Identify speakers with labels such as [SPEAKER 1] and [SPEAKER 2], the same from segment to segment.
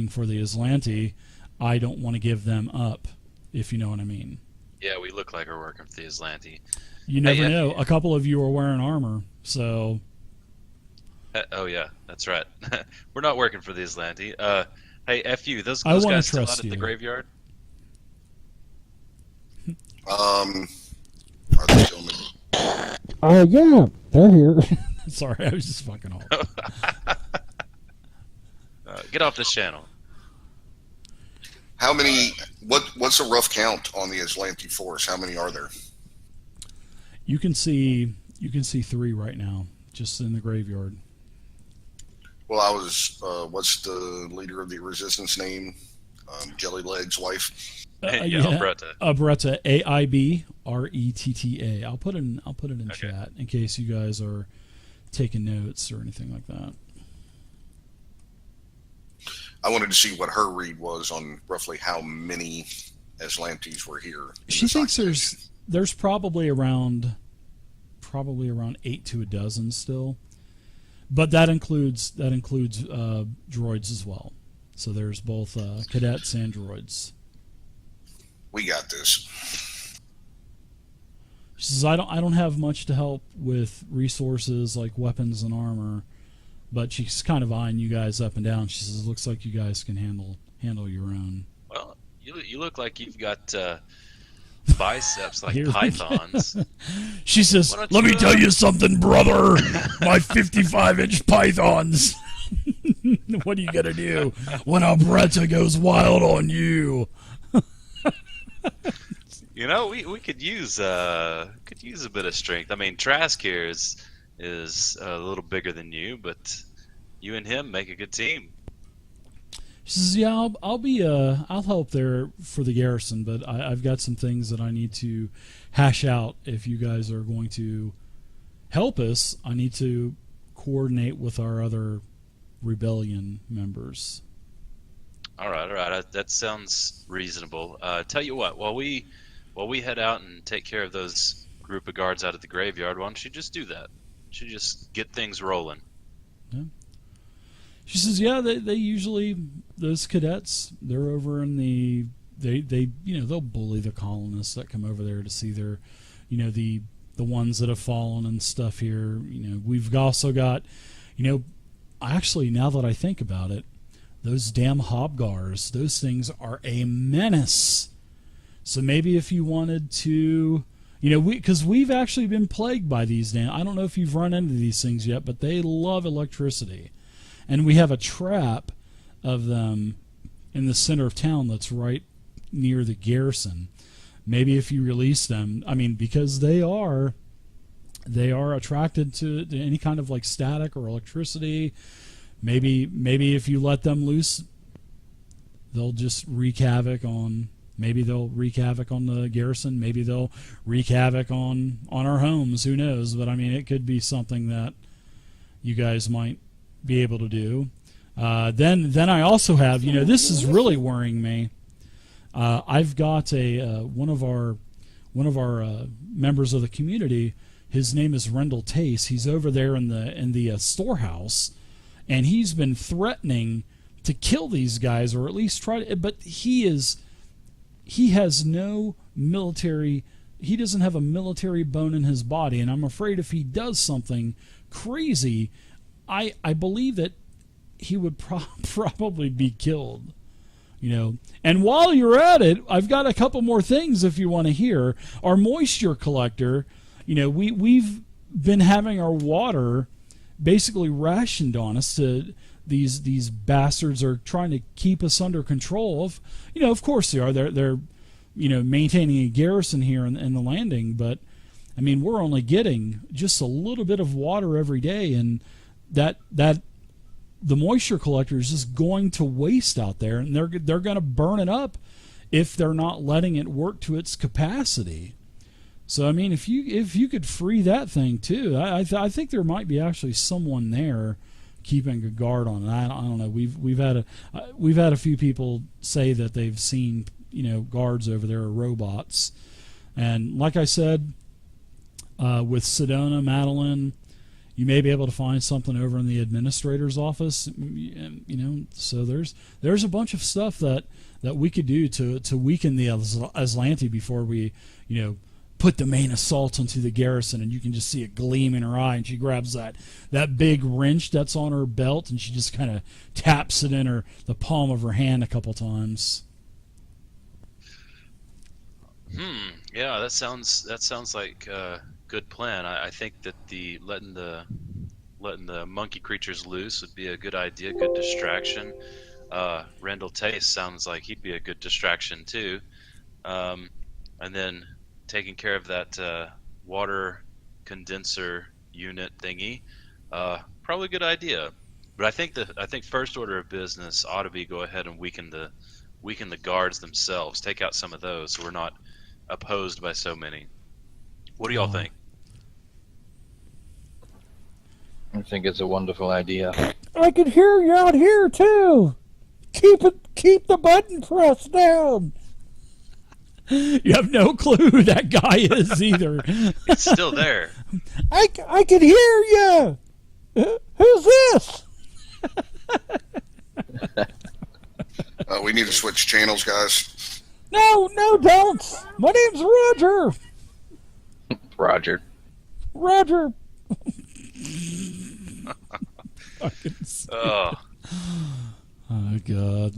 [SPEAKER 1] for the Aslanti, I don't want to give them up, if you know what I mean.
[SPEAKER 2] Yeah, we look like we're working for the Aslanti.
[SPEAKER 1] You
[SPEAKER 2] Hey,
[SPEAKER 1] never
[SPEAKER 2] F
[SPEAKER 1] know.
[SPEAKER 2] you.
[SPEAKER 1] A couple of you are wearing armor, so
[SPEAKER 2] Oh yeah, that's right. We're not working for the Aslanti. Hey, F you. Those
[SPEAKER 1] I
[SPEAKER 2] those
[SPEAKER 1] want to
[SPEAKER 2] guys still out
[SPEAKER 1] trust
[SPEAKER 2] at the
[SPEAKER 1] you.
[SPEAKER 2] graveyard?
[SPEAKER 3] Um, are they still in the,
[SPEAKER 4] Yeah, they're here.
[SPEAKER 1] Sorry, I was just fucking off.
[SPEAKER 2] Get off this channel.
[SPEAKER 3] how many? What's a rough count on the Aslanti force? How many are there?
[SPEAKER 1] You can see 3 right now, just in the graveyard.
[SPEAKER 3] Well, I was. What's the leader of the resistance name? Jelly Legs' wife.
[SPEAKER 2] Yeah, Alberta.
[SPEAKER 1] Abretta, AIBRETTA. I'll put it in
[SPEAKER 2] Okay.
[SPEAKER 1] chat in case you guys are taking notes or anything like that.
[SPEAKER 3] I wanted to see what her read was on roughly how many Aslantes were here. in
[SPEAKER 1] She
[SPEAKER 3] this
[SPEAKER 1] thinks
[SPEAKER 3] occupation.
[SPEAKER 1] there's probably around 8 to a dozen still, but that includes droids as well. So there's both cadets and droids.
[SPEAKER 3] We got this.
[SPEAKER 1] She says I don't have much to help with resources like weapons and armor, but she's kind of eyeing you guys up and down. She says looks like you guys can handle your own.
[SPEAKER 2] Well, you look like you've got biceps like
[SPEAKER 1] Here we go.
[SPEAKER 2] pythons.
[SPEAKER 1] She says,
[SPEAKER 2] Why don't
[SPEAKER 1] "Let me
[SPEAKER 2] you,
[SPEAKER 1] tell you something, brother. My 55-inch pythons. What are you gonna do when Alberta goes wild on you?"
[SPEAKER 2] You know, we could use a bit of strength. I mean, Trask here is a little bigger than you, but you and him make a good team.
[SPEAKER 1] She says, "Yeah, I'll help there for the garrison, but I've got some things that I need to hash out. If you guys are going to help us, I need to coordinate with our other rebellion members."
[SPEAKER 2] All right. That sounds reasonable. Tell you what, while we head out and take care of those group of guards out at the graveyard, why don't you just do that? You should just get things rolling.
[SPEAKER 1] Yeah. She says, "Yeah, they usually those cadets. They're over in they they'll bully the colonists that come over there to see their, the ones that have fallen and stuff here. We've also got, actually now that I think about it, those damn hobgars. Those things are a menace. So maybe if you wanted to." Because we've actually been plagued by these damn. I don't know if you've run into these things yet, but they love electricity. And we have a trap of them in the center of town that's right near the garrison. Maybe if you release them, because they are attracted to any kind of like static or electricity. Maybe if you let them loose, they'll just wreak havoc on. Maybe they'll wreak havoc on the garrison. Maybe they'll wreak havoc on our homes. Who knows? But it could be something that you guys might be able to do. Then I also have, this is really worrying me. I've got one of our members of the community. His name is Rendell Tace. He's over there in the storehouse, and he's been threatening to kill these guys, or at least try to. But he has no military. He doesn't have a military bone in his body, and I'm afraid if he does something crazy, I believe that he would probably be killed. And while you're at it, I've got a couple more things if you want to hear. Our moisture collector, we've been having our water basically rationed on us. These bastards are trying to keep us under control. Of course they are. They're maintaining a garrison here in the landing, but we're only getting just a little bit of water every day, and that the moisture collector is just going to waste out there, and they're going to burn it up if they're not letting it work to its capacity. So if you could free that thing too, I think there might be actually someone there keeping a guard on it. I don't know. We've had a few people say that they've seen guards over there, or robots, and like I said, with Sedona, Madelon, you may be able to find something over in the administrator's office. You know, so there's a bunch of stuff that we could do to weaken the Aslanti before we, you know, put the main assault into the garrison. And you can just see it gleam in her eye, and she grabs that big wrench that's on her belt, and she just kind of taps it in the palm of her hand a couple times.
[SPEAKER 2] Yeah, that sounds like a good plan. I think that letting the monkey creatures loose would be a good idea, good distraction. Rendell Taste sounds like he'd be a good distraction too. And then taking care of that water condenser unit thingy, probably a good idea. But I think first order of business ought to be go ahead and weaken the guards themselves. Take out some of those so we're not opposed by so many. What do y'all think?
[SPEAKER 5] I think it's a wonderful idea.
[SPEAKER 4] I can hear you out here too. Keep the button pressed down.
[SPEAKER 1] You have no clue who that guy is either.
[SPEAKER 2] It's still there.
[SPEAKER 4] I can hear you. Who's this?
[SPEAKER 3] We need to switch channels, guys.
[SPEAKER 4] No, don't. My name's Roger.
[SPEAKER 5] Roger.
[SPEAKER 4] Roger.
[SPEAKER 2] Oh.
[SPEAKER 1] Oh, God.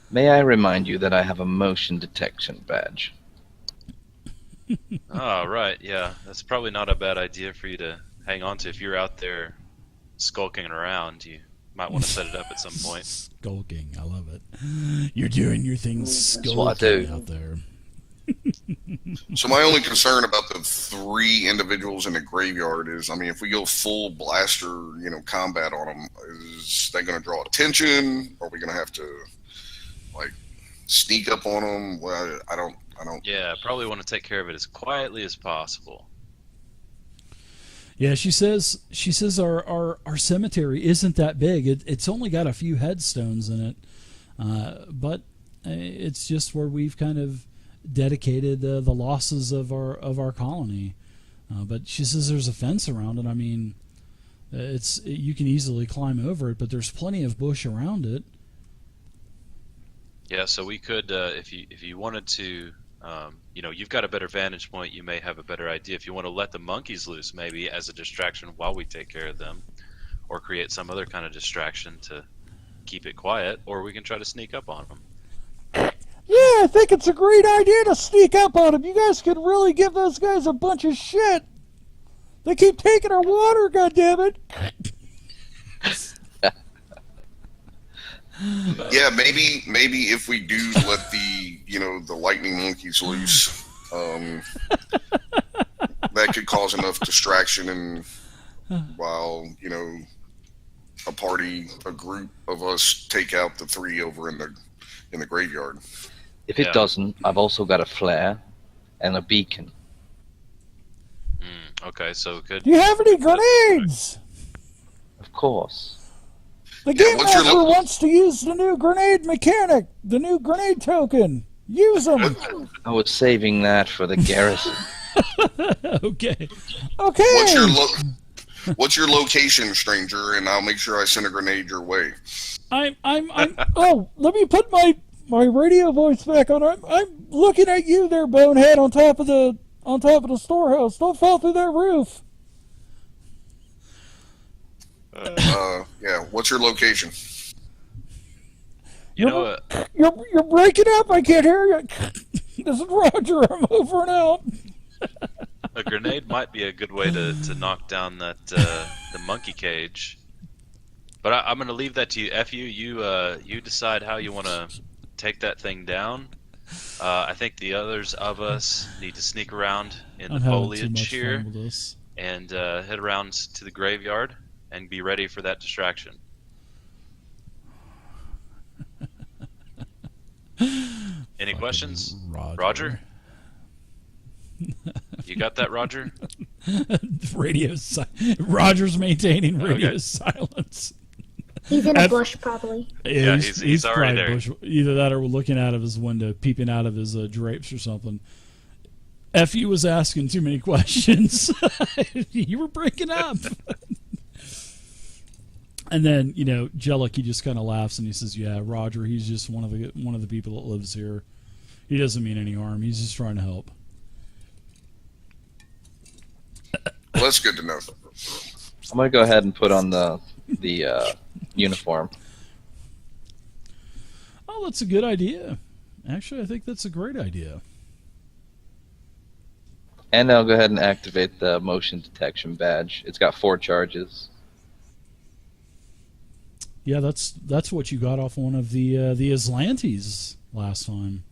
[SPEAKER 5] May I remind you that I have a motion detection badge?
[SPEAKER 2] Oh, right. Yeah, that's probably not a bad idea for you to hang on to if you're out there skulking around. You might want to set it up at some point.
[SPEAKER 1] Skulking, I love it. You're doing your thing skulking
[SPEAKER 5] what I do.
[SPEAKER 1] out there.
[SPEAKER 3] So my only concern about the 3 individuals in the graveyard is, I mean, if we go full blaster, you know, combat on them, is they going to draw attention? Are we going to have to, like, sneak up on them? Well, I don't.
[SPEAKER 2] Yeah, probably want to take care of it as quietly as possible.
[SPEAKER 1] Yeah, she says our cemetery isn't that big. It's only got a few headstones in it, but it's just where we've kind of dedicated the losses of our colony. But she says there's a fence around it. I mean, you can easily climb over it, but there's plenty of bush around it.
[SPEAKER 2] Yeah, so we could, if you wanted to, you know, you've got a better vantage point. You may have a better idea if you want to let the monkeys loose, maybe as a distraction while we take care of them, or create some other kind of distraction to keep it quiet, or we can try to sneak up on them.
[SPEAKER 4] Yeah, I think it's a great idea to sneak up on them. You guys could really give those guys a bunch of shit. They keep taking our water, goddammit.
[SPEAKER 3] Yeah, maybe if we do let the lightning monkeys loose, that could cause enough distraction, and while a group of us take out the 3 over in the graveyard.
[SPEAKER 5] If it doesn't, I've also got a flare and a beacon.
[SPEAKER 2] Okay, so good.
[SPEAKER 4] Do you have any grenades?
[SPEAKER 5] Of course.
[SPEAKER 4] The Game Master wants to use the new grenade mechanic, the new grenade token. Use them.
[SPEAKER 5] I was saving that for the garrison.
[SPEAKER 1] Okay.
[SPEAKER 3] What's your location, stranger? And I'll make sure I send a grenade your way.
[SPEAKER 4] Oh, let me put my radio voice back on. I'm looking at you there, bonehead, on top of the storehouse. Don't fall through that roof.
[SPEAKER 3] Yeah. What's your location?
[SPEAKER 2] You're
[SPEAKER 4] breaking up. I can't hear you. This is Roger. I'm over and out.
[SPEAKER 2] A grenade might be a good way to knock down that the monkey cage. But I'm going to leave that to you. You decide how you want to take that thing down. I think the others of us need to sneak around in the foliage here and head around to the graveyard and be ready for that distraction. Any questions? Roger? You got that, Roger?
[SPEAKER 1] Roger's maintaining radio silence.
[SPEAKER 6] He's in a bush, probably.
[SPEAKER 1] Yeah,
[SPEAKER 2] he's already there.
[SPEAKER 1] Either that or we're looking out of his window, peeping out of his drapes or something. FU was asking too many questions. You were breaking up. And then, Jellic, he just kind of laughs and he says, "Yeah, Roger, he's just one of the people that lives here. He doesn't mean any harm. He's just trying to help."
[SPEAKER 3] Well, that's good to know.
[SPEAKER 5] I'm gonna go ahead and put on the uniform.
[SPEAKER 1] Oh, that's a good idea. Actually, I think that's a great idea.
[SPEAKER 5] And I'll go ahead and activate the motion detection badge. It's got 4 charges.
[SPEAKER 1] Yeah, that's what you got off one of the Aslantes last time.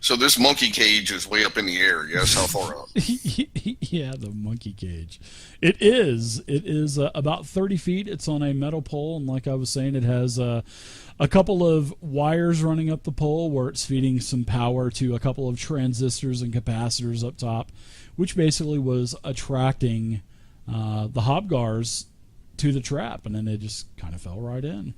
[SPEAKER 3] So this monkey cage is way up in the air. Yes, how far up?
[SPEAKER 1] Yeah, the monkey cage. It is about 30 feet. It's on a metal pole, and like I was saying, it has a couple of wires running up the pole where it's feeding some power to a couple of transistors and capacitors up top, which basically was attracting the Hobgars to the trap, and then they just kind of fell right in.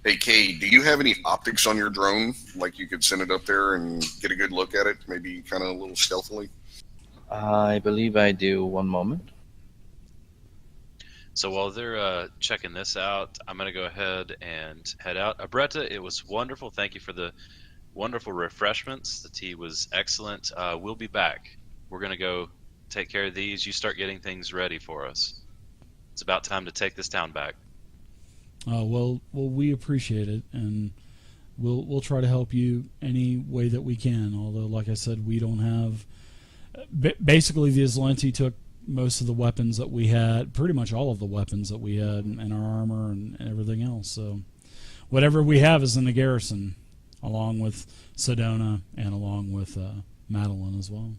[SPEAKER 3] Hey, Kay, do you have any optics on your drone? Like you could send it up there and get a good look at it, maybe kind of a little stealthily?
[SPEAKER 5] I believe I do. One moment.
[SPEAKER 2] So while they're checking this out, I'm going to go ahead and head out. Abretta, it was wonderful. Thank you for the wonderful refreshments. The tea was excellent. We'll be back. We're going to go take care of these. You start getting things ready for us. It's about time to take this town back.
[SPEAKER 1] Well, we appreciate it, and we'll try to help you any way that we can. Although, like I said, we don't have. Basically, the Aslanti took most of the weapons that we had, pretty much all of the weapons that we had, and our armor and everything else. So, whatever we have is in the garrison, along with Sedona and along with Madelon as well.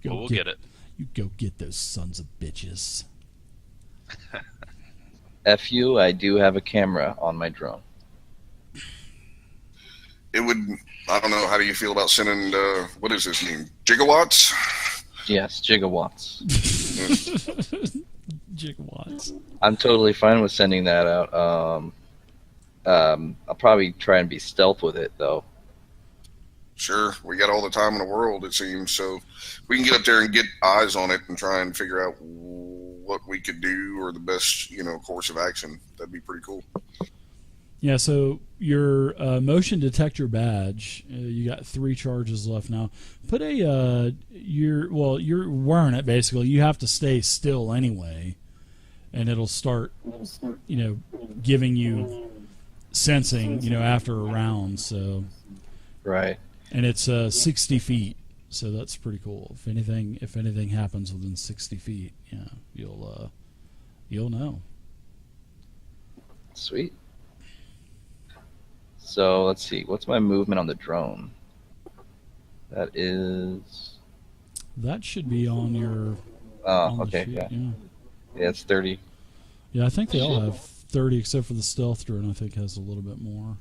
[SPEAKER 2] Well, we'll get it.
[SPEAKER 1] You go get those sons of bitches.
[SPEAKER 5] FU, I do have a camera on my drone.
[SPEAKER 3] It would, I don't know, how do you feel about sending, what is this mean, gigawatts?
[SPEAKER 5] Yes, gigawatts.
[SPEAKER 1] Gigawatts.
[SPEAKER 5] I'm totally fine with sending that out. I'll probably try and be stealth with it, though.
[SPEAKER 3] Sure, we got all the time in the world, it seems, so we can get up there and get eyes on it and try and figure out what we could do or the best, course of action. That'd be pretty cool.
[SPEAKER 1] Yeah, so your motion detector badge, you got 3 charges left now. Put you're wearing it basically. You have to stay still anyway, and it'll start, giving you sensing, after a round. So,
[SPEAKER 5] right.
[SPEAKER 1] And it's 60 feet, so that's pretty cool. If anything happens within 60 feet, yeah, you'll know.
[SPEAKER 5] Sweet. So let's see. What's my movement on the drone? That
[SPEAKER 1] should be on your.
[SPEAKER 5] Oh, okay.
[SPEAKER 1] Sheet,
[SPEAKER 5] yeah.
[SPEAKER 1] Yeah.
[SPEAKER 5] Yeah, it's 30.
[SPEAKER 1] Yeah, I think they all have 30, except for the stealth drone. I think has a little bit more.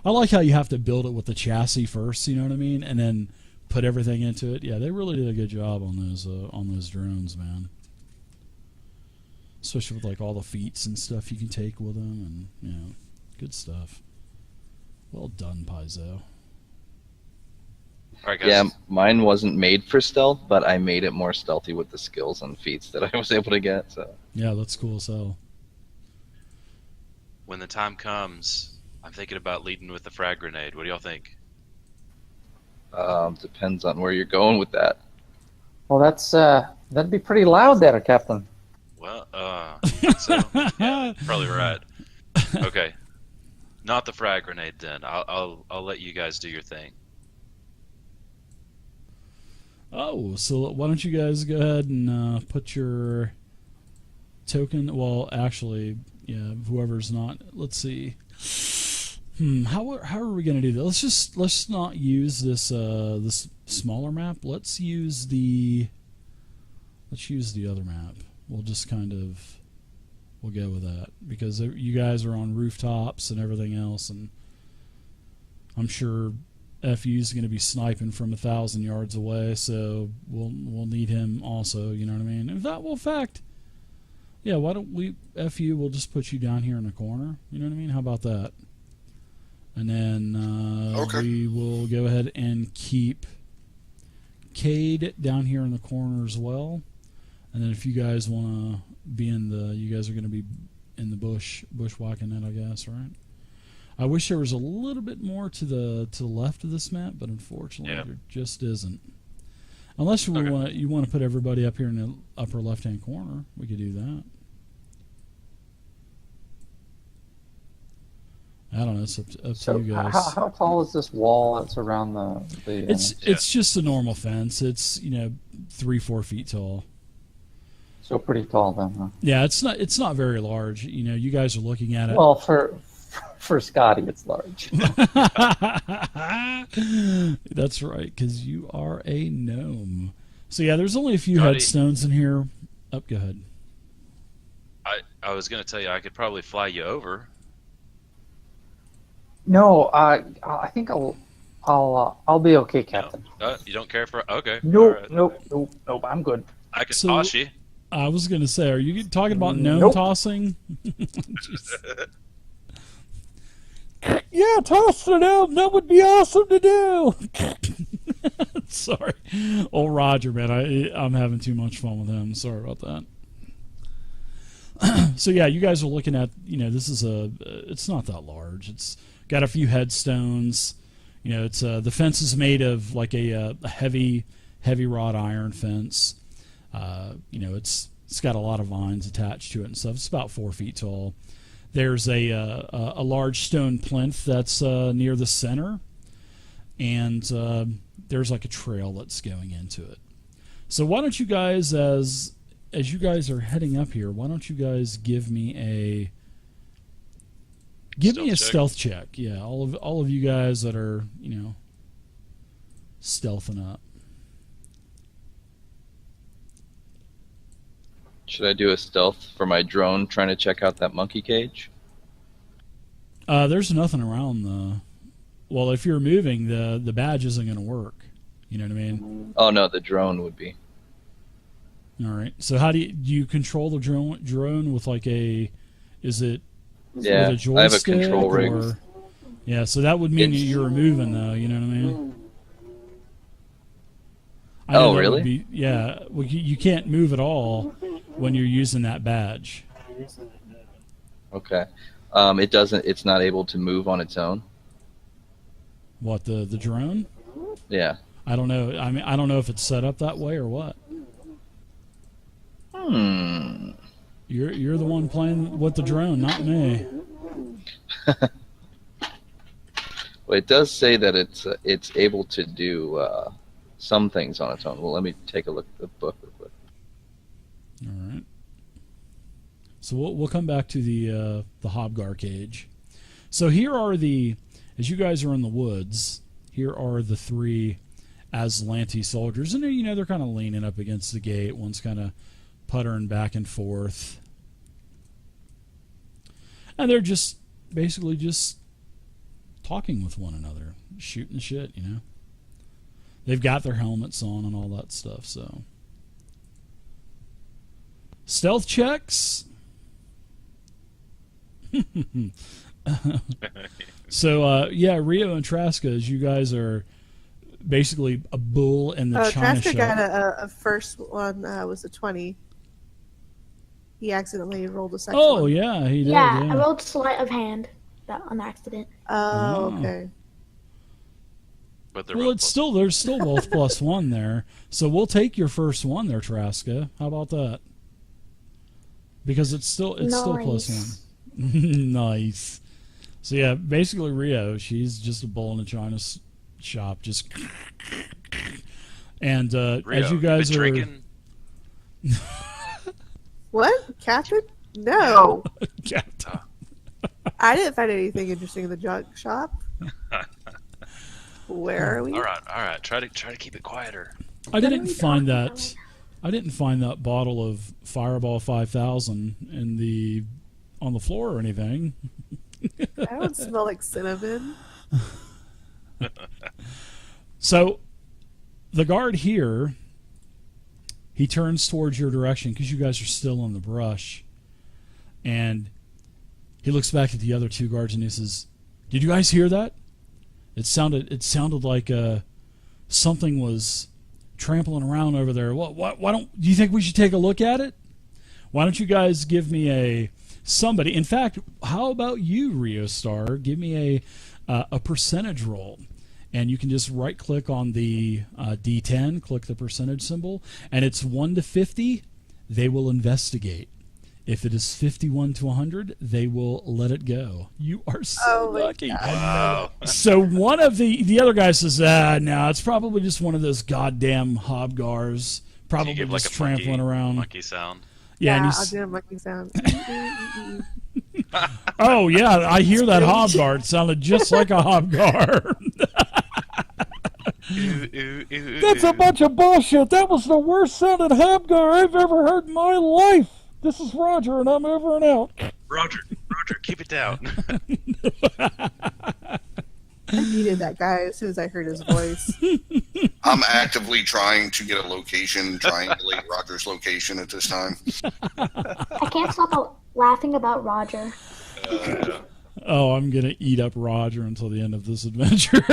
[SPEAKER 1] I like how you have to build it with the chassis first. You know what I mean, and then put everything into it. Yeah, they really did a good job on those drones, man. Especially with like all the feats and stuff you can take with them, and good stuff. Well done, Paizo.
[SPEAKER 2] All right, guys.
[SPEAKER 5] Yeah, mine wasn't made for stealth, but I made it more stealthy with the skills and feats that I was able to get. So
[SPEAKER 1] yeah, that's cool as hell.
[SPEAKER 2] When the time comes, I'm thinking about leading with the frag grenade. What do y'all think?
[SPEAKER 5] depends on where you're going with that.
[SPEAKER 7] Well, that'd be pretty loud there, Captain.
[SPEAKER 2] Well, so yeah, probably right. Okay, not the frag grenade then. I'll let you guys do your thing.
[SPEAKER 1] Oh, so why don't you guys go ahead and put your token? Well, actually, yeah, whoever's not. Let's see. How are we gonna do that? Let's not use this this smaller map. Let's use the other map. We'll just we'll go with that because you guys are on rooftops and everything else, and I'm sure FU is going to be sniping from 1,000 yards away, so we'll need him also. You know what I mean? In fact, yeah. Why don't we FU? We'll just put you down here in the corner. You know what I mean? How about that? And then
[SPEAKER 3] Okay.
[SPEAKER 1] we will go ahead and keep Cade down here in the corner as well. And then if you guys want to be you guys are going to be in the bushwhacking it, I guess, right? I wish there was a little bit more to the left of this map, but unfortunately there just isn't. Unless you want to put everybody up here in the upper left-hand corner, we could do that. I don't know. It's up to you guys.
[SPEAKER 7] How tall is this wall that's around the
[SPEAKER 1] It's just a normal fence. It's 3-4 feet tall.
[SPEAKER 7] So pretty tall then, huh?
[SPEAKER 1] Yeah, it's not very large. You guys are looking at it.
[SPEAKER 7] Well, for Scotty, it's large.
[SPEAKER 1] That's right, because you are a gnome. So yeah, there's only a few
[SPEAKER 2] Scotty,
[SPEAKER 1] headstones in here. Go ahead.
[SPEAKER 2] I was going to tell you I could probably fly you over.
[SPEAKER 7] No, I think I'll be okay, Captain.
[SPEAKER 2] No? You don't care for? Okay.
[SPEAKER 7] Nope,
[SPEAKER 2] All right.
[SPEAKER 7] nope. I'm good.
[SPEAKER 2] I can toss you.
[SPEAKER 1] I was going to say, are you talking about gnome
[SPEAKER 7] Nope.
[SPEAKER 1] tossing?
[SPEAKER 4] Yeah, toss it out. That would be awesome to do.
[SPEAKER 1] Sorry. Old Roger, man. I'm having too much fun with him. Sorry about that. So yeah, you guys are looking at, this is it's not that large. It's got a few headstones. It's the fence is made of like a heavy wrought iron fence. It's got a lot of vines attached to it and stuff. It's about 4 feet tall. There's a large stone plinth that's near the center, and there's like a trail that's going into it. So why don't you guys, as you guys are heading up here, why don't you guys give me a stealth check? Yeah, all of you guys that are stealthing up.
[SPEAKER 5] Should I do a stealth for my drone trying to check out that monkey cage?
[SPEAKER 1] There's nothing around well, if you're moving, the badge isn't going to work. You know what I mean?
[SPEAKER 5] Oh no, the drone would be.
[SPEAKER 1] All right. So how do you control the drone with like a? Is it?
[SPEAKER 5] Yeah,
[SPEAKER 1] with a joystick,
[SPEAKER 5] I have a control rig.
[SPEAKER 1] Yeah, so that would mean
[SPEAKER 5] It's-
[SPEAKER 1] you're moving though. You know what I mean?
[SPEAKER 5] Oh, really?
[SPEAKER 1] Well, you can't move at all when you're using that badge.
[SPEAKER 5] Okay. It doesn't. It's not able to move on its own.
[SPEAKER 1] What, the drone?
[SPEAKER 5] Yeah.
[SPEAKER 1] I don't know. I mean, I don't know if it's set up that way or what. You're the one playing with the drone, not me.
[SPEAKER 5] Well, it does say that it's able to do some things on its own. Well, let me take a look at the book real quick.
[SPEAKER 1] All right. So we'll come back to the Hobgar cage. So here are as you guys are in the woods, here are the three Aslanti soldiers, and they're kind of leaning up against the gate. One's kind of puttering back and forth, and they're just basically just talking with one another, shooting shit. They've got their helmets on and all that stuff. So stealth checks. So Rio and Traska, as you guys are basically a bull in the china
[SPEAKER 8] Trasker
[SPEAKER 1] shop.
[SPEAKER 8] got a first one, was a 20. He accidentally rolled a second one.
[SPEAKER 1] Oh yeah, he did.
[SPEAKER 6] Yeah,
[SPEAKER 1] Yeah.
[SPEAKER 6] I rolled sleight of hand on accident.
[SPEAKER 8] Oh, okay.
[SPEAKER 2] But they're
[SPEAKER 1] Well,
[SPEAKER 2] both
[SPEAKER 1] there's still both +1 there. So we'll take your first one there, Traska. How about that? Because it's still +1. Nice. So yeah, basically Rio, she's just a bull in a china shop, just. And
[SPEAKER 2] Rio,
[SPEAKER 1] as you guys
[SPEAKER 2] been
[SPEAKER 1] are
[SPEAKER 2] drinking?
[SPEAKER 8] What? Catherine? No.
[SPEAKER 1] Captain.
[SPEAKER 8] I didn't find anything interesting in the junk shop. Where are we?
[SPEAKER 2] All right. Try to keep it quieter.
[SPEAKER 1] I didn't find that. I didn't find that bottle of Fireball 5000 on the floor or anything.
[SPEAKER 8] I don't smell like cinnamon.
[SPEAKER 1] So, the guard here, he turns towards your direction because you guys are still in the brush, and he looks back at the other two guards and he says, Did you guys hear that? It sounded like something was trampling around over there. Why don't do you think we should take a look at it? Why don't you guys give me somebody? In fact, how about you, Rio Star? Give me a percentage roll, and you can just right click on the D10, click the percentage symbol, and it's 1 to 50. They will investigate. If it is 51 to 100, they will let it go. You are so lucky.
[SPEAKER 2] Wow.
[SPEAKER 1] So one of the other guys says, no, it's probably just one of those goddamn hobgars, probably
[SPEAKER 2] You give
[SPEAKER 1] just
[SPEAKER 2] like a
[SPEAKER 1] trampling around.
[SPEAKER 2] monkey sound.
[SPEAKER 1] Yeah, and
[SPEAKER 8] I'll do a monkey sound.
[SPEAKER 1] oh yeah, I hear that hobgar. It sounded just like a hobgar.
[SPEAKER 4] That's a bunch of bullshit. That was the worst sounding hobgar I've ever heard in my life. This is Roger, and I'm over and out.
[SPEAKER 2] Roger, keep it down.
[SPEAKER 8] I needed that guy as soon as I heard his voice.
[SPEAKER 3] I'm actively trying to get a location, triangulate Roger's location at this time.
[SPEAKER 6] I can't stop laughing about Roger.
[SPEAKER 1] Oh, I'm gonna eat up Roger until the end of this adventure.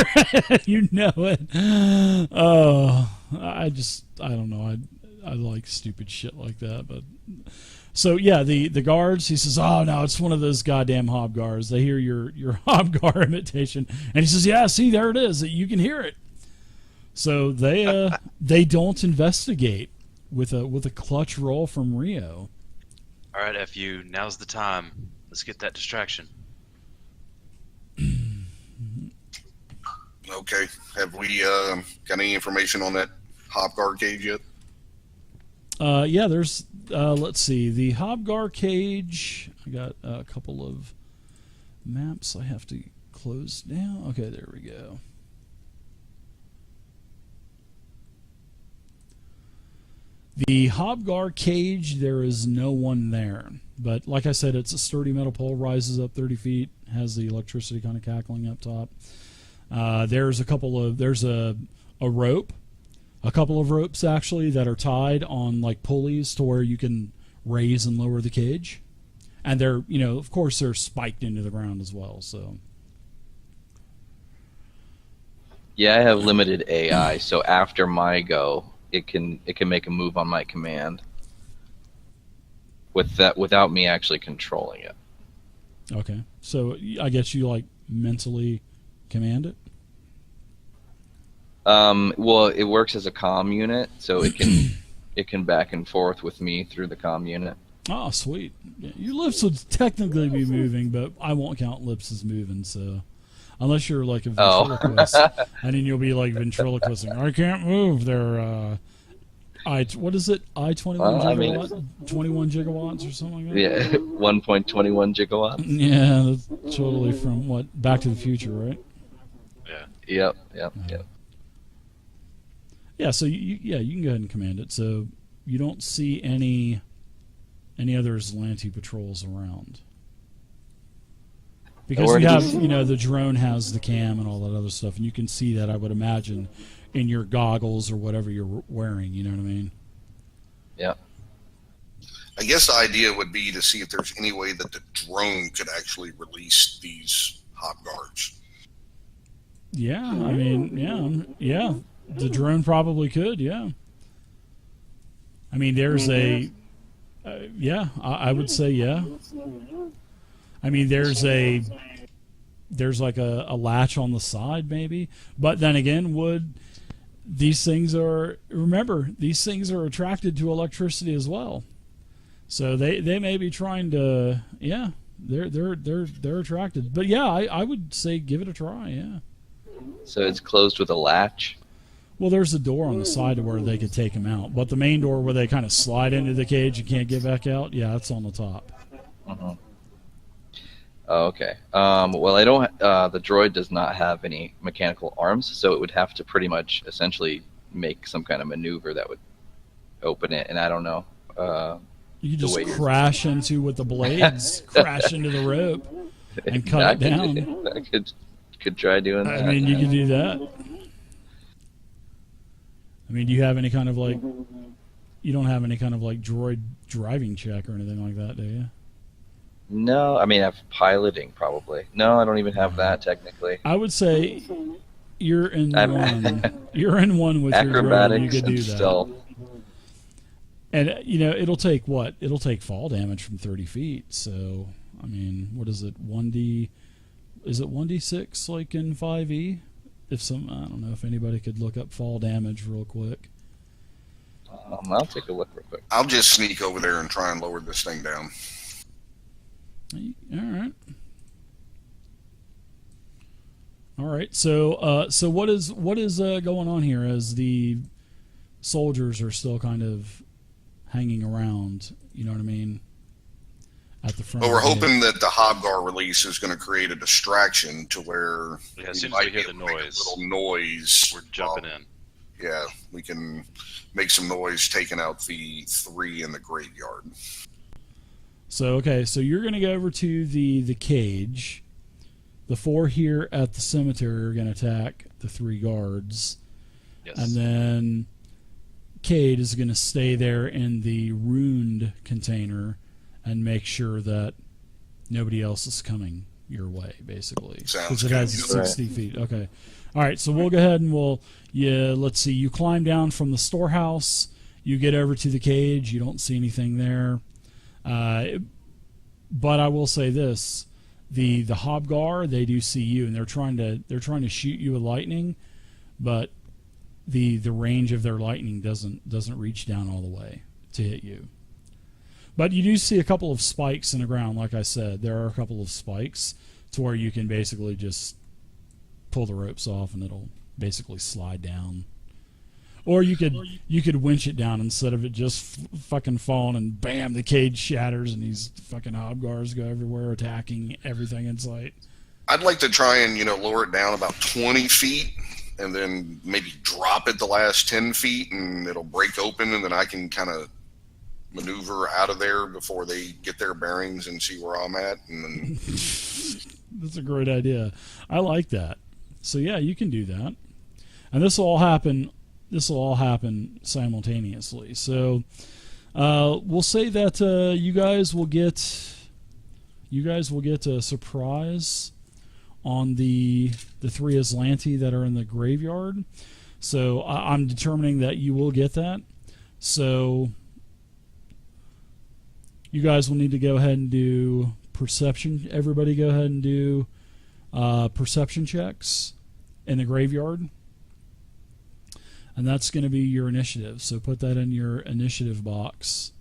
[SPEAKER 1] You know it. Oh, I don't know. I like stupid shit like that, but. So yeah, the guards. He says, "Oh no, it's one of those goddamn hobgars." They hear your hobgar imitation, and he says, "Yeah, see, there it is. You can hear it." So they don't investigate with a clutch roll from Rio.
[SPEAKER 2] All right, FU. Now's the time. Let's get that distraction.
[SPEAKER 3] Okay. Have we got any information on that hobgar cage yet?
[SPEAKER 1] Yeah, there's, let's see, the Hobgar cage. I got a couple of maps I have to close now. Okay, there we go. The Hobgar cage, there is no one there. But like I said, it's a sturdy metal pole, rises up 30 feet, has the electricity kind of cackling up top. There's a rope. A couple of ropes, actually, that are tied on, like, pulleys to where you can raise and lower the cage. And they're, of course, they're spiked into the ground as well, so.
[SPEAKER 5] Yeah, I have limited AI, so after my go, it can make a move on my command without me actually controlling it.
[SPEAKER 1] Okay. So I guess you, like, mentally command it?
[SPEAKER 5] Well, it works as a comm unit, so it can back and forth with me through the comm unit.
[SPEAKER 1] Oh, sweet. Yeah, your lips would technically be moving, but I won't count lips as moving, so unless you're like a ventriloquist, and then you'll be like ventriloquisting. I can't move. They're what is it? 21 gigawatts, 21 gigawatts or something like that.
[SPEAKER 5] Yeah, 1.21 gigawatts.
[SPEAKER 1] Yeah, that's totally from what Back to the Future, right?
[SPEAKER 2] Yeah.
[SPEAKER 5] Yep.
[SPEAKER 1] Yeah, so you can go ahead and command it. So you don't see any other Zlanti patrols around. Because you have, the drone has the cam and all that other stuff, and you can see that, I would imagine, in your goggles or whatever you're wearing, you know what I mean?
[SPEAKER 5] Yeah.
[SPEAKER 3] I guess the idea would be to see if there's any way that the drone could actually release these hobguards.
[SPEAKER 1] Yeah, I mean, yeah. The drone probably could, yeah. I mean, there's I would say yeah. I mean, there's like a latch on the side maybe, but then again, these things are attracted to electricity as well, so they may be trying to, they're attracted, but yeah, I would say give it a try, yeah.
[SPEAKER 5] So it's closed with a latch.
[SPEAKER 1] Well, there's a door on the side to where they could take them out, but the main door where they kind of slide into the cage and can't get back out, yeah, it's on the top.
[SPEAKER 5] Uh-huh. Oh, okay. Well, I don't. The droid does not have any mechanical arms, so it would have to pretty much essentially make some kind of maneuver that would open it, and I don't know.
[SPEAKER 1] You could just crash into with the blades, crash into the rope, and cut it down.
[SPEAKER 5] I could try doing that.
[SPEAKER 1] I mean, you could do that. I mean, do you have any kind of like? You don't have any kind of like droid driving check or anything like that, do you?
[SPEAKER 5] No, I mean, I have piloting probably. No, I don't even have that technically.
[SPEAKER 1] I would say you're in
[SPEAKER 5] I'm-
[SPEAKER 1] one. You're in one with your drone. You
[SPEAKER 5] Acrobatics
[SPEAKER 1] could do
[SPEAKER 5] and
[SPEAKER 1] that.
[SPEAKER 5] stealth.
[SPEAKER 1] And it'll take what? It'll take fall damage from 30 feet. So I mean, what is it? 1d? Is it 1d6 like in 5e? I don't know if anybody could look up fall damage real quick.
[SPEAKER 5] I'll take a look real quick.
[SPEAKER 3] I'll just sneak over there and try and lower this thing down.
[SPEAKER 1] All right. So what is going on here as the soldiers are still kind of hanging around? You know what I mean? At the front.
[SPEAKER 3] But we're hoping that the Hobgar release is going to create a distraction to where
[SPEAKER 2] As soon as
[SPEAKER 3] might
[SPEAKER 2] we hear
[SPEAKER 3] be
[SPEAKER 2] the
[SPEAKER 3] able to make a
[SPEAKER 2] noise,
[SPEAKER 3] little noise.
[SPEAKER 2] we're jumping in.
[SPEAKER 3] Yeah, we can make some noise taking out the 3 in the graveyard.
[SPEAKER 1] So you're going to go over to the cage. The 4 here at the cemetery are going to attack the 3 guards.
[SPEAKER 2] Yes.
[SPEAKER 1] And then Cade is going to stay there in the ruined container and make sure that nobody else is coming your way, basically.
[SPEAKER 3] Sounds
[SPEAKER 1] Because it
[SPEAKER 3] good.
[SPEAKER 1] has 60 feet. Okay. All right, so we'll go ahead and let's see. You climb down from the storehouse. You get over to the cage. You don't see anything there. But I will say this. The Hobgar, they do see you, and they're trying to shoot you with lightning, but the range of their lightning doesn't reach down all the way to hit you. But you do see a couple of spikes in the ground. Like I said, there are a couple of spikes to where you can basically just pull the ropes off and it'll basically slide down. Or you could winch it down instead of it just fucking falling and bam, the cage shatters and these fucking Hobgars go everywhere attacking everything in sight.
[SPEAKER 3] I'd like to try and lower it down about 20 feet and then maybe drop it the last 10 feet and it'll break open and then I can kind of maneuver out of there before they get their bearings and see where I'm at. And then
[SPEAKER 1] That's a great idea. I like that. So yeah, you can do that, and this will all happen simultaneously. So we'll say that you guys will get a surprise on the 3 Aslanti that are in the graveyard. So I'm determining that you will get that. So you guys will need to go ahead and do perception. Everybody go ahead and do perception checks in the graveyard. And that's going to be your initiative. So put that in your initiative box,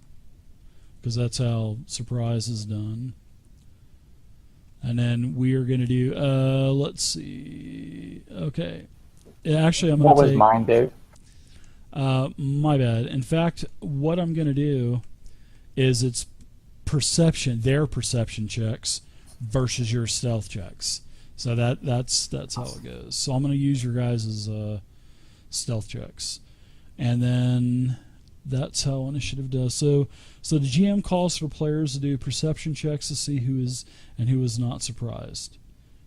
[SPEAKER 1] because that's how surprise is done. And then we are going to do, let's see. Okay. Actually, I'm going to take...
[SPEAKER 7] What was mine, Dave?
[SPEAKER 1] My bad. In fact, what I'm going to do is it's their perception checks versus your stealth checks. So that's how it goes. So I'm going to use your guys' stealth checks, and then that's how initiative does. So the GM calls for players to do perception checks to see who is and who is not surprised.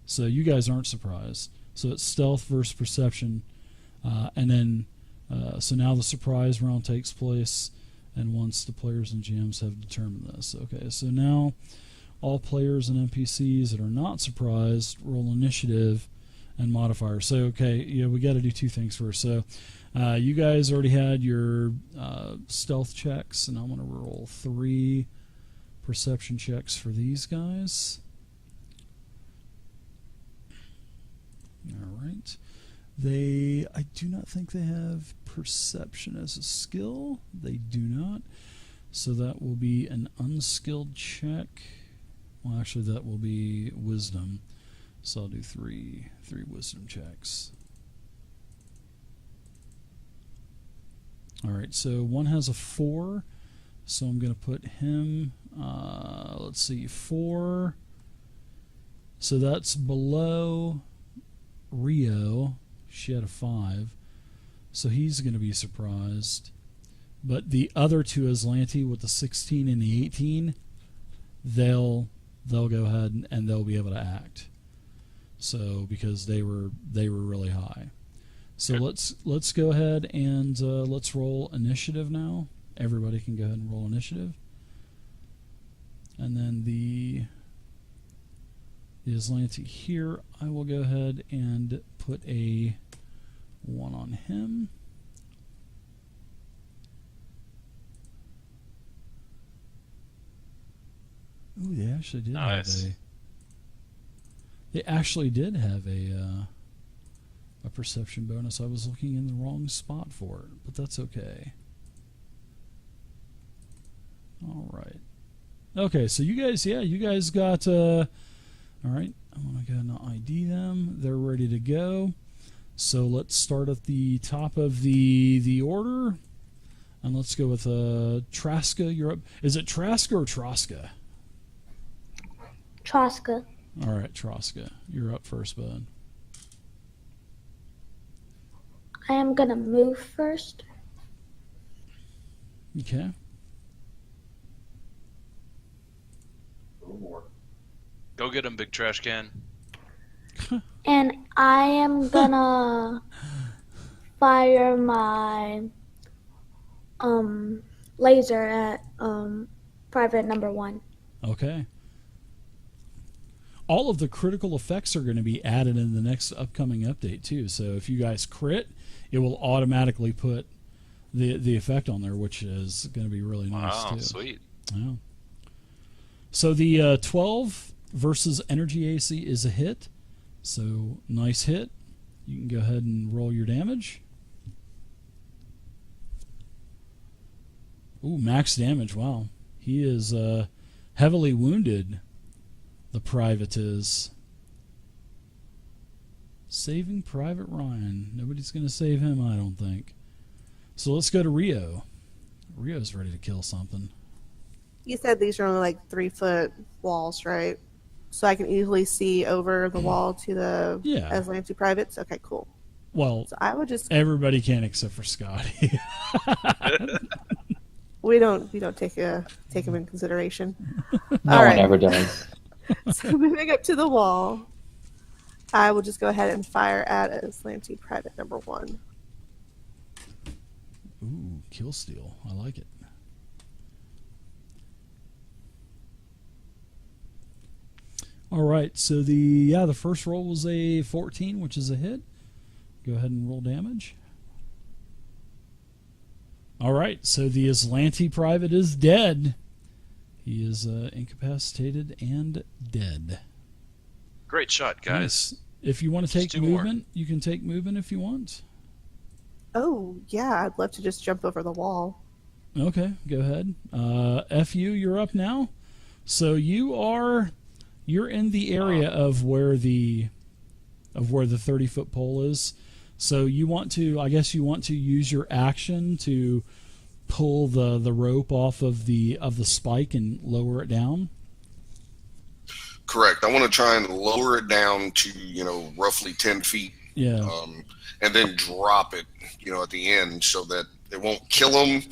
[SPEAKER 1] So you guys aren't surprised. So it's stealth versus perception, and then so now the surprise round takes place. And once the players and GMs have determined this. Okay, so now all players and NPCs that are not surprised roll initiative and modifier. So, okay, we got to do 2 things first. So you guys already had your stealth checks, and I'm going to roll 3 perception checks for these guys. All right. I do not think they have perception as a skill. They do not. So that will be an unskilled check. Well, actually, that will be wisdom. So I'll do three wisdom checks. All right, so one has a 4. So I'm going to put him, let's see, 4. So that's below Rio. She had a 5, so he's going to be surprised. But the other 2 Aslanti with the 16 and the 18, they'll go ahead and they'll be able to act. So because they were really high. So let's go ahead and let's roll initiative now. Everybody can go ahead and roll initiative. And then the Aslanti here. I will go ahead and put a 1 on him. Ooh, they actually did
[SPEAKER 2] Nice.
[SPEAKER 1] have a. They actually did have a perception bonus. I was looking in the wrong spot for it, but that's okay. All right. Okay, so you guys got. All right, I'm gonna go and ID them. They're ready to go. So let's start at the top of the order, and let's go with Traska. You're up. Is it Traska or Troska?
[SPEAKER 6] Troska.
[SPEAKER 1] All right, Troska, you're up first, bud.
[SPEAKER 6] I am gonna move first.
[SPEAKER 1] Okay.
[SPEAKER 2] Go get him, big trash can.
[SPEAKER 6] And I am gonna fire my laser at private number 1.
[SPEAKER 1] Okay. All of the critical effects are going to be added in the next upcoming update too. So if you guys crit, it will automatically put the effect on there, which is going to be really nice
[SPEAKER 2] Wow,
[SPEAKER 1] too.
[SPEAKER 2] sweet.
[SPEAKER 1] Yeah. So the 12 versus energy AC is a hit. So nice hit. You can go ahead and roll your damage. Ooh, max damage. Wow. He is heavily wounded. The private is. Saving Private Ryan. Nobody's going to save him, I don't think. So let's go to Rio. Rio's ready to kill something.
[SPEAKER 8] You said these are only like 3-foot walls, right? So I can easily see over the wall to the Aslanti privates? Okay, cool.
[SPEAKER 1] Well,
[SPEAKER 8] so I would just...
[SPEAKER 1] everybody can except for Scotty.
[SPEAKER 8] we don't take him in consideration.
[SPEAKER 5] No one ever does.
[SPEAKER 8] So moving up to the wall, I will just go ahead and fire at Aslanti private number 1.
[SPEAKER 1] Ooh, kill steal. I like it. All right, so the first roll was a 14, which is a hit. Go ahead and roll damage. All right, so the Aslanti private is dead. He is incapacitated and dead.
[SPEAKER 2] Great shot, guys.
[SPEAKER 1] Nice. If you want to take
[SPEAKER 2] Just 2 more.
[SPEAKER 1] movement, you can take movement if you want.
[SPEAKER 8] Oh, yeah, I'd love to just jump over the wall.
[SPEAKER 1] Okay, go ahead. FU, you're up now. So you're in the area of where the 30-foot pole is. So you want to, I guess you want to use your action to pull the rope off of the spike and lower it down.
[SPEAKER 3] Correct. I want to try and lower it down to, roughly 10 feet.
[SPEAKER 1] Yeah.
[SPEAKER 3] And then drop it, at the end so that it won't kill them,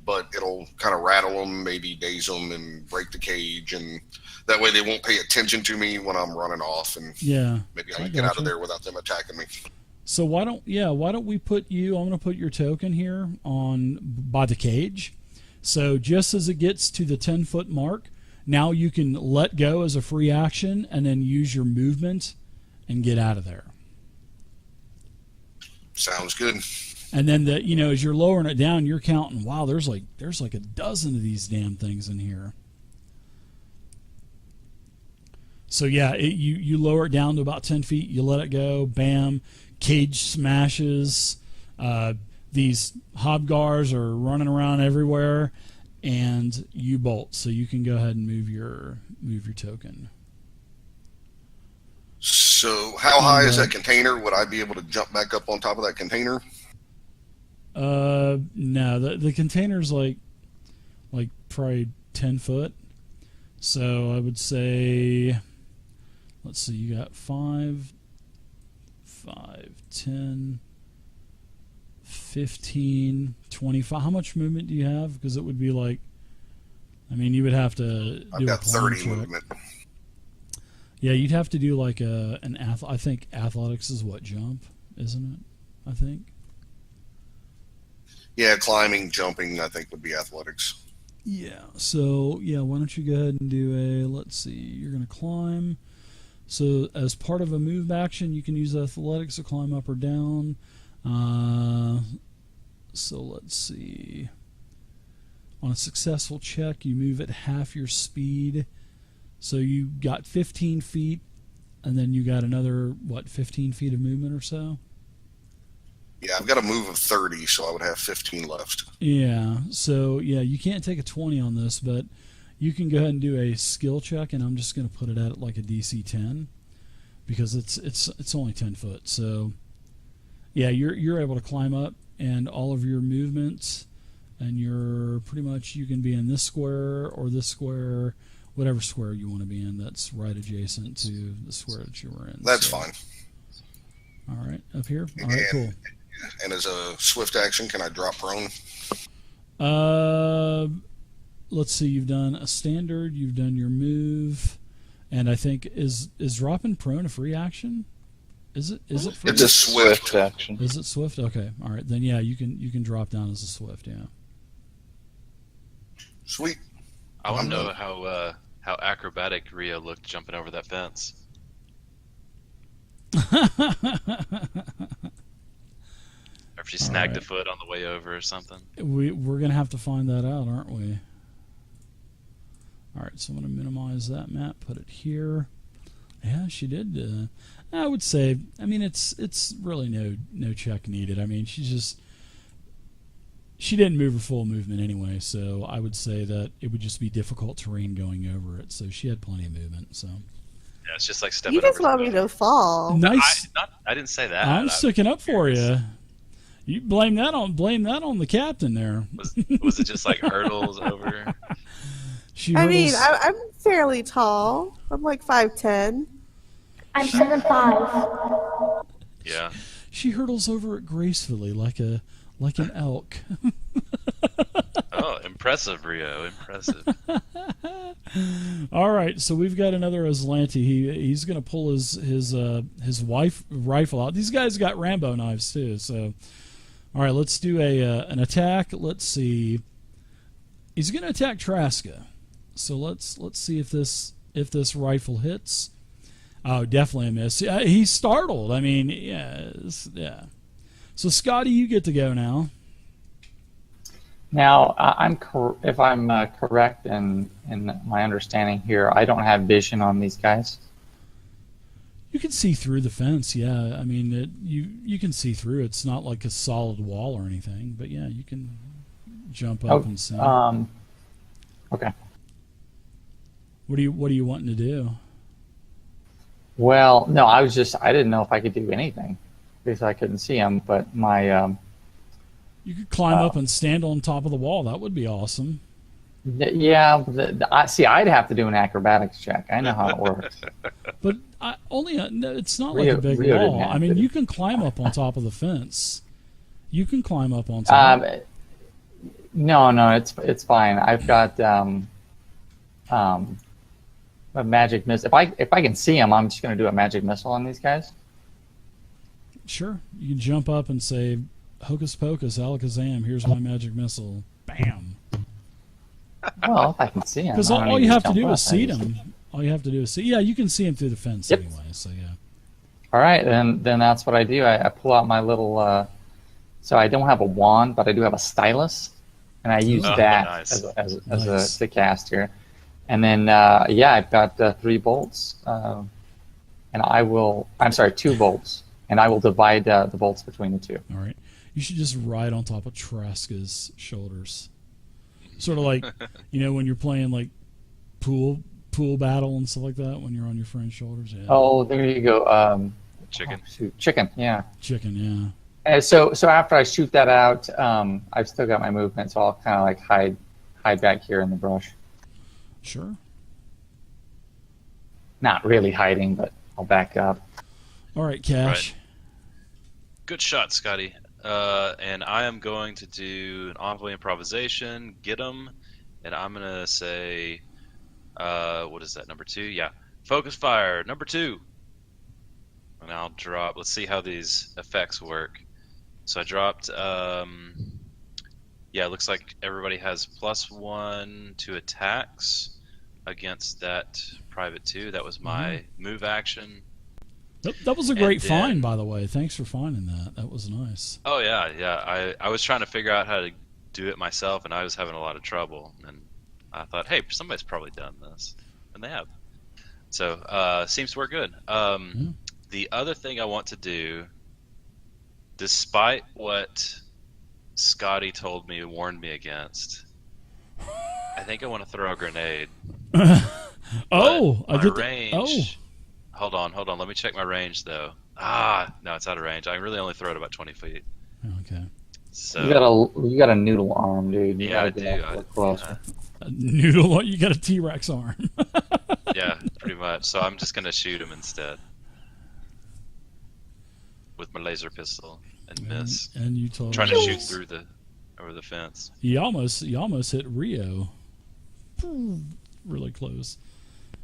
[SPEAKER 3] but it'll kind of rattle them, maybe daze them and break the cage. And that way they won't pay attention to me when I'm running off. And maybe I can get out of there without them attacking me.
[SPEAKER 1] So why don't we put you, I'm going to put your token here by the cage. So just as it gets to the 10-foot mark, now you can let go as a free action and then use your movement and get out of there.
[SPEAKER 3] Sounds good.
[SPEAKER 1] And then as you're lowering it down, you're counting, wow, there's like a dozen of these damn things in here. So you lower it down to about 10 feet, you let it go, bam, cage smashes, these hobgars are running around everywhere, and you bolt. So you can go ahead and move your token.
[SPEAKER 3] So how high is that container? Would I be able to jump back up on top of that container?
[SPEAKER 1] No, the container's like probably 10 foot. So I would say, let's see, you got 5, 10, 15, 25. How much movement do you have? Because it would be like, you would have to do
[SPEAKER 3] I've got
[SPEAKER 1] a climb
[SPEAKER 3] 30
[SPEAKER 1] check.
[SPEAKER 3] movement.
[SPEAKER 1] Yeah, you'd have to do like I think athletics is what, jump, isn't it? I think.
[SPEAKER 3] Yeah, climbing, jumping, I think would be athletics.
[SPEAKER 1] Yeah. So why don't you go ahead and do let's see, you're gonna climb. So as part of a move action, you can use athletics to climb up or down. So let's see. On a successful check, you move at half your speed. So you got 15 feet, and then you got another, 15 feet of movement or so?
[SPEAKER 3] Yeah, I've got a move of 30, so I would have 15 left.
[SPEAKER 1] Yeah, so yeah, you can't take a 20 on this, but you can go ahead and do a skill check, and I'm just going to put it at like a DC 10 because it's only 10 foot. So yeah, you're able to climb up, and all of your movements, and you're pretty much, you can be in this square or this square, whatever square you want to be in. That's right adjacent to the square that you were in.
[SPEAKER 3] That's fine.
[SPEAKER 1] All right, up here. All right, cool.
[SPEAKER 3] And as a swift action, can I drop prone?
[SPEAKER 1] Let's see. You've done a standard. You've done your move, and I think is dropping prone a free action? Is it free?
[SPEAKER 3] It's a swift
[SPEAKER 5] action.
[SPEAKER 1] Is it swift? Okay. All right. Then yeah, you can drop down as a swift. Yeah.
[SPEAKER 3] Sweet.
[SPEAKER 2] I want to know how acrobatic Rio looked jumping over that fence. Or if she snagged a foot on the way over or something.
[SPEAKER 1] We're gonna have to find that out, aren't we? All right. So I'm gonna minimize that map. Put it here. Yeah, she did. I would say. I mean, it's really no check needed. I mean, she didn't move her full movement anyway, so I would say that it would just be difficult terrain going over it. So she had plenty of movement. So
[SPEAKER 2] Yeah, it's just like stepping
[SPEAKER 8] You just
[SPEAKER 2] over
[SPEAKER 8] want me to fall.
[SPEAKER 1] nice.
[SPEAKER 2] I didn't say that.
[SPEAKER 1] I'm sticking up for you. You blame that on the captain there.
[SPEAKER 2] Was it just like hurdles over?
[SPEAKER 8] I'm fairly tall. I'm like 5'10".
[SPEAKER 6] I'm 7'5".
[SPEAKER 2] Yeah.
[SPEAKER 1] She hurdles over it gracefully like an elk.
[SPEAKER 2] Oh, impressive, Rio. Impressive.
[SPEAKER 1] All right, so we've got another Aslanti. He's going to pull his rifle out. These guys got Rambo knives too. So, all right, let's do an attack. Let's see. He's going to attack Traska. So let's see if this rifle hits. Oh, definitely a miss. He's startled. I mean, yeah. So Scotty, you get to go now.
[SPEAKER 7] Now, if I'm correct in my understanding here, I don't have vision on these guys.
[SPEAKER 1] You can see through the fence, yeah. I mean, you can see through. It's not like a solid wall or anything, but yeah, you can jump up and see.
[SPEAKER 7] Okay.
[SPEAKER 1] What are you wanting to do?
[SPEAKER 7] Well, no, I didn't know if I could do anything because I couldn't see them, but my
[SPEAKER 1] you could climb up and stand on top of the wall. That would be awesome.
[SPEAKER 7] Yeah, I'd have to do an acrobatics check. I know how it works.
[SPEAKER 1] But it's not like a big wall. I mean, you can climb up on top of the fence. You can climb up on top.
[SPEAKER 7] No, it's fine. I've got a magic missile. If I can see them, I'm just going to do a magic missile on these guys.
[SPEAKER 1] Sure, you can jump up and say, "Hocus pocus, alakazam! Here's my magic missile." Bam.
[SPEAKER 7] Well, if I can see them,
[SPEAKER 1] because all you have to do is see them. All you have to do is see. Yeah, you can see them through the fence anyway. So yeah.
[SPEAKER 7] All right, then that's what I do. I pull out my little. So I don't have a wand, but I do have a stylus, and I use that as to cast here. And then I've got 3 bolts, and I'm sorry, 2 bolts, and I will divide the bolts between the 2.
[SPEAKER 1] All right. You should just ride on top of Traska's shoulders. Sort of like, when you're playing like pool battle and stuff like that, when you're on your friend's shoulders. Yeah.
[SPEAKER 7] Oh, there you go.
[SPEAKER 2] Chicken.
[SPEAKER 7] Chicken, yeah.
[SPEAKER 1] Chicken, yeah.
[SPEAKER 7] And so after I shoot that out, I've still got my movement, so I'll kind of like hide back here in the brush.
[SPEAKER 1] Sure.
[SPEAKER 7] Not really hiding, but I'll back up.
[SPEAKER 1] All right, Cash.
[SPEAKER 2] Right. Good shot, Scotty. And I am going to do an envoy improvisation, get him, and I'm going to say, what is that, number 2? Yeah. Focus fire, number 2. And I'll drop, let's see how these effects work. So I dropped, it looks like everybody has +1 to attacks. against that private too. That was my move action.
[SPEAKER 1] That was a great find, by the way. Thanks for finding that. That was nice.
[SPEAKER 2] Oh yeah. I was trying to figure out how to do it myself, and I was having a lot of trouble. And I thought, hey, somebody's probably done this, and they have. So seems to work good. The other thing I want to do, despite what Scotty told me, warned me against, I think I want to throw a grenade. Range. Hold on. Let me check my range, though. No, it's out of range. I really only throw it about 20 feet.
[SPEAKER 1] Okay.
[SPEAKER 2] So
[SPEAKER 7] you got a noodle arm, dude.
[SPEAKER 2] Yeah, I do.
[SPEAKER 1] A noodle? You got a T-Rex arm.
[SPEAKER 2] Yeah, pretty much. So I'm just gonna shoot him instead with my laser pistol and miss.
[SPEAKER 1] And you
[SPEAKER 2] trying to shoot through over the fence.
[SPEAKER 1] You almost hit Rio. Really close.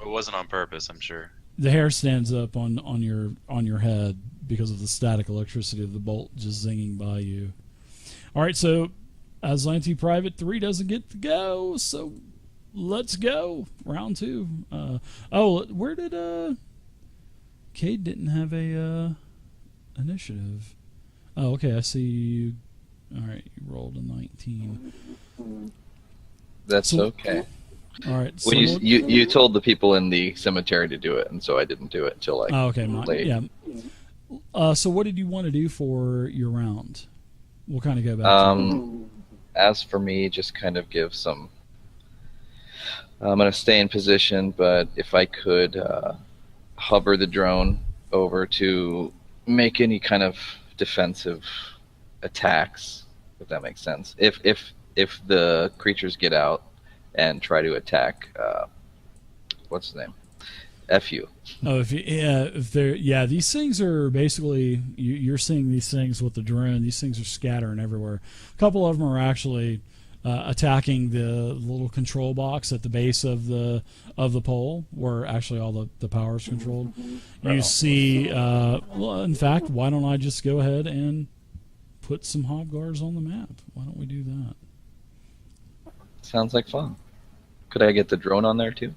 [SPEAKER 2] It wasn't on purpose, I'm sure.
[SPEAKER 1] The hair stands up on your head because of the static electricity of the bolt just zinging by you. All right, so Aslanti Private 3 doesn't get to go, so let's go. Round 2. Where did Cade didn't have a initiative? Oh, okay, I see you. All right, you rolled a 19.
[SPEAKER 5] That's okay.
[SPEAKER 1] All right.
[SPEAKER 5] Well, you told the people in the cemetery to do it, and so I didn't do it until late.
[SPEAKER 1] Yeah. So what did you want to do for your round? We'll kind of go back.
[SPEAKER 5] As for me, just kind of give some. I'm going to stay in position, but if I could hover the drone over to make any kind of defensive attacks, if that makes sense. If the creatures get out and try to attack, what's his name? FU.
[SPEAKER 1] Oh, these things are basically, you're seeing these things with the drone. These things are scattering everywhere. A couple of them are actually attacking the little control box at the base of the pole, where actually all the power is controlled. You see, in fact, why don't I just go ahead and put some Hobgars on the map? Why don't we do that?
[SPEAKER 5] Sounds like fun. Could I get the drone on there too?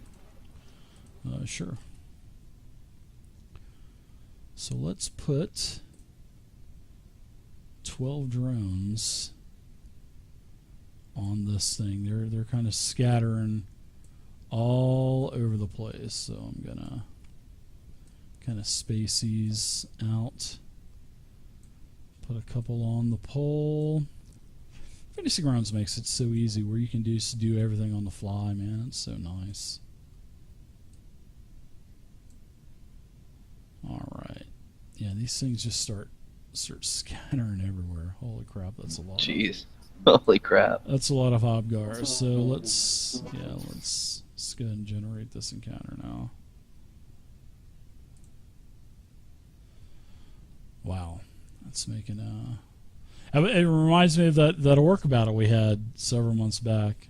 [SPEAKER 1] Sure. So let's put 12 drones on this thing. They're kind of scattering all over the place. So I'm gonna kind of space these out. Put a couple on the pole. Fantasy Grounds makes it so easy where you can just do everything on the fly, man. It's so nice. Alright. Yeah, these things just start scattering everywhere. Holy crap, that's a lot.
[SPEAKER 5] Jeez. Holy crap.
[SPEAKER 1] That's a lot of Hobgars. So let's go ahead and generate this encounter now. Wow. That's making it reminds me of that orc battle we had several months back.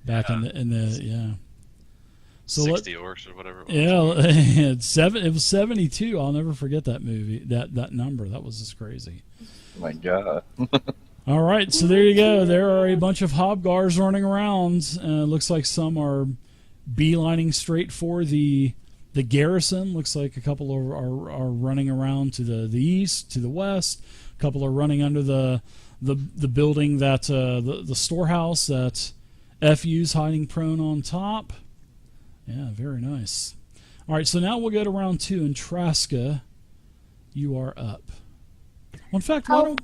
[SPEAKER 1] In the So
[SPEAKER 2] 60 orcs or whatever it was.
[SPEAKER 1] Yeah, it was 72. I'll never forget that movie. That number. That was just crazy.
[SPEAKER 5] Oh my God.
[SPEAKER 1] All right, so there you go. There are a bunch of Hobgars running around. Looks like some are beelining straight for the garrison. Looks like a couple are running around to the east, to the west. A couple are running under the building that the storehouse that FU's hiding prone on top. Yeah, very nice. All right, so now we'll go to round 2, and Traska, you are up. Well, in fact, why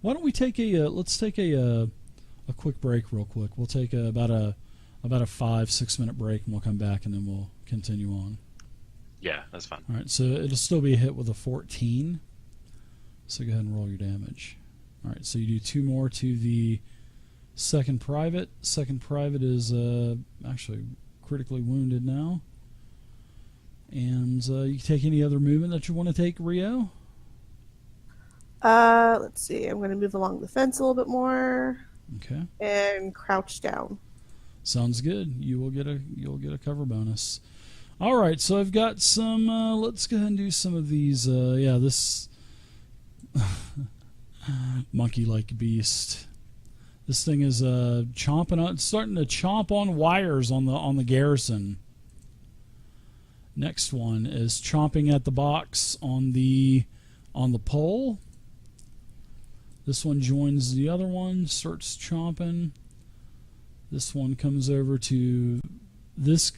[SPEAKER 1] don't we take let's take a quick break real quick. We'll take about a 5-6 minute break, and we'll come back, and then we'll continue on.
[SPEAKER 2] Yeah, that's fine.
[SPEAKER 1] All right, so it'll still be a hit with a 14. So go ahead and roll your damage. All right, so you do 2 more to the second private. Second private is actually critically wounded now. And you take any other movement that you want to take, Rio?
[SPEAKER 8] Let's see. I'm going to move along the fence a little bit more.
[SPEAKER 1] Okay.
[SPEAKER 8] And crouch down.
[SPEAKER 1] Sounds good. You'll get a cover bonus. All right, so I've got some. Let's go ahead and do some of these. This monkey-like beast. This thing is starting to chomp on wires on the garrison. Next one is chomping at the box on the pole. This one joins the other one, starts chomping. This one comes over to this